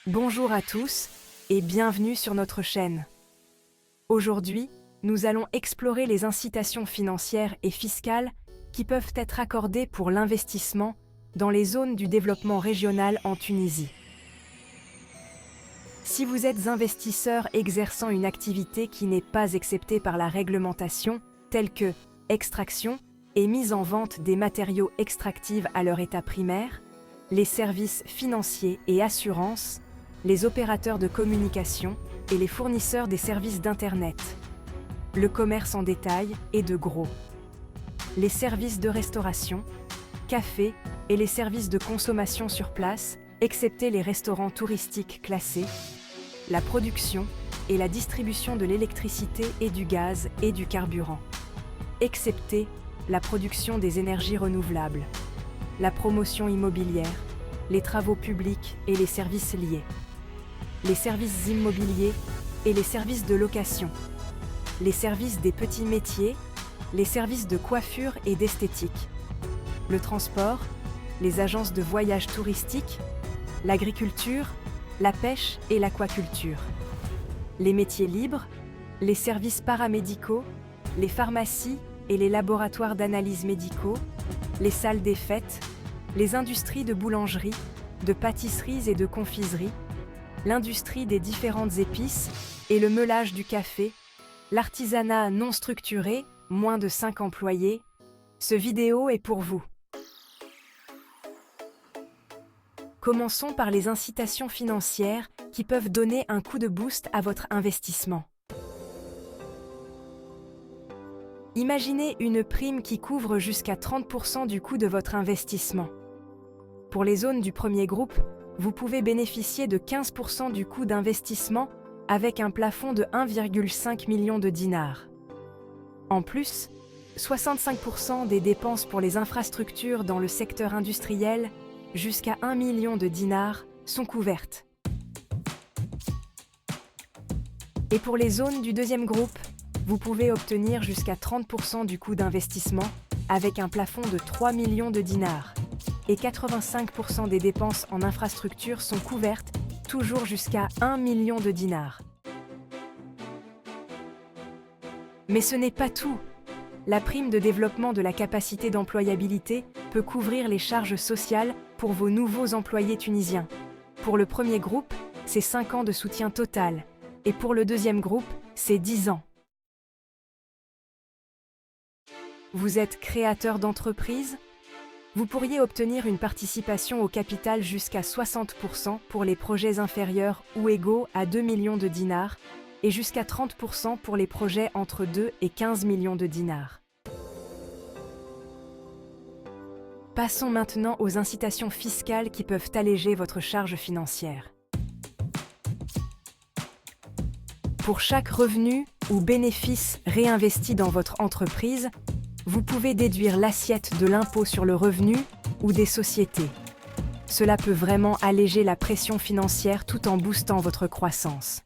Bonjour à tous et bienvenue sur notre chaîne. Aujourd'hui, nous allons explorer les incitations financières et fiscales qui peuvent être accordées pour l'investissement dans les zones du développement régional en Tunisie. Si vous êtes investisseur exerçant une activité qui n'est pas acceptée par la réglementation, telle que extraction et mise en vente des matériaux extractifs à leur état primaire, les services financiers et assurances, les opérateurs de communication et les fournisseurs des services d'Internet, le commerce en détail et de gros, les services de restauration, café et les services de consommation sur place, excepté les restaurants touristiques classés, la production et la distribution de l'électricité et du gaz et du carburant, excepté la production des énergies renouvelables, la promotion immobilière, les travaux publics et les services liés, les services immobiliers et les services de location, les services des petits métiers, les services de coiffure et d'esthétique, le transport, les agences de voyage touristique, l'agriculture, la pêche et l'aquaculture, les métiers libres, les services paramédicaux, les pharmacies et les laboratoires d'analyse médicaux, les salles des fêtes, les industries de boulangerie, de pâtisseries et de confiseries, l'industrie des différentes épices et le meulage du café, l'artisanat non structuré, moins de 5 employés. Ce vidéo est pour vous. Commençons par les incitations financières qui peuvent donner un coup de boost à votre investissement. Imaginez une prime qui couvre jusqu'à 30% du coût de votre investissement. Pour les zones du premier groupe, vous pouvez bénéficier de 15% du coût d'investissement avec un plafond de 1,5 million de dinars. En plus, 65% des dépenses pour les infrastructures dans le secteur industriel, jusqu'à 1 million de dinars, sont couvertes. Et pour les zones du deuxième groupe, vous pouvez obtenir jusqu'à 30% du coût d'investissement avec un plafond de 3 millions de dinars. Et 85% des dépenses en infrastructure sont couvertes, toujours jusqu'à 1 million de dinars. Mais ce n'est pas tout. La prime de développement de la capacité d'employabilité peut couvrir les charges sociales pour vos nouveaux employés tunisiens. Pour le premier groupe, c'est 5 ans de soutien total, et pour le deuxième groupe, c'est 10 ans. Vous êtes créateur d'entreprise ? Vous pourriez obtenir une participation au capital jusqu'à 60% pour les projets inférieurs ou égaux à 2 millions de dinars et jusqu'à 30% pour les projets entre 2 et 15 millions de dinars. Passons maintenant aux incitations fiscales qui peuvent alléger votre charge financière. Pour chaque revenu ou bénéfice réinvesti dans votre entreprise, vous pouvez déduire l'assiette de l'impôt sur le revenu ou des sociétés. Cela peut vraiment alléger la pression financière tout en boostant votre croissance.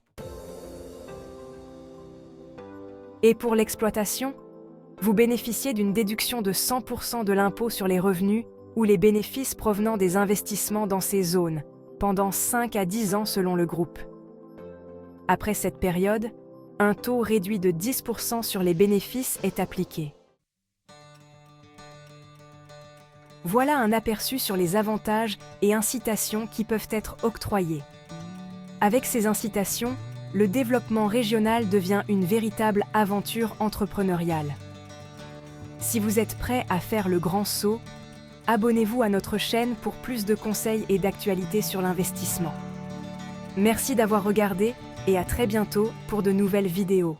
Et pour l'exploitation, vous bénéficiez d'une déduction de 100% de l'impôt sur les revenus ou les bénéfices provenant des investissements dans ces zones, pendant 5 à 10 ans selon le groupe. Après cette période, un taux réduit de 10% sur les bénéfices est appliqué. Voilà un aperçu sur les avantages et incitations qui peuvent être octroyés. Avec ces incitations, le développement régional devient une véritable aventure entrepreneuriale. Si vous êtes prêt à faire le grand saut, abonnez-vous à notre chaîne pour plus de conseils et d'actualités sur l'investissement. Merci d'avoir regardé et à très bientôt pour de nouvelles vidéos.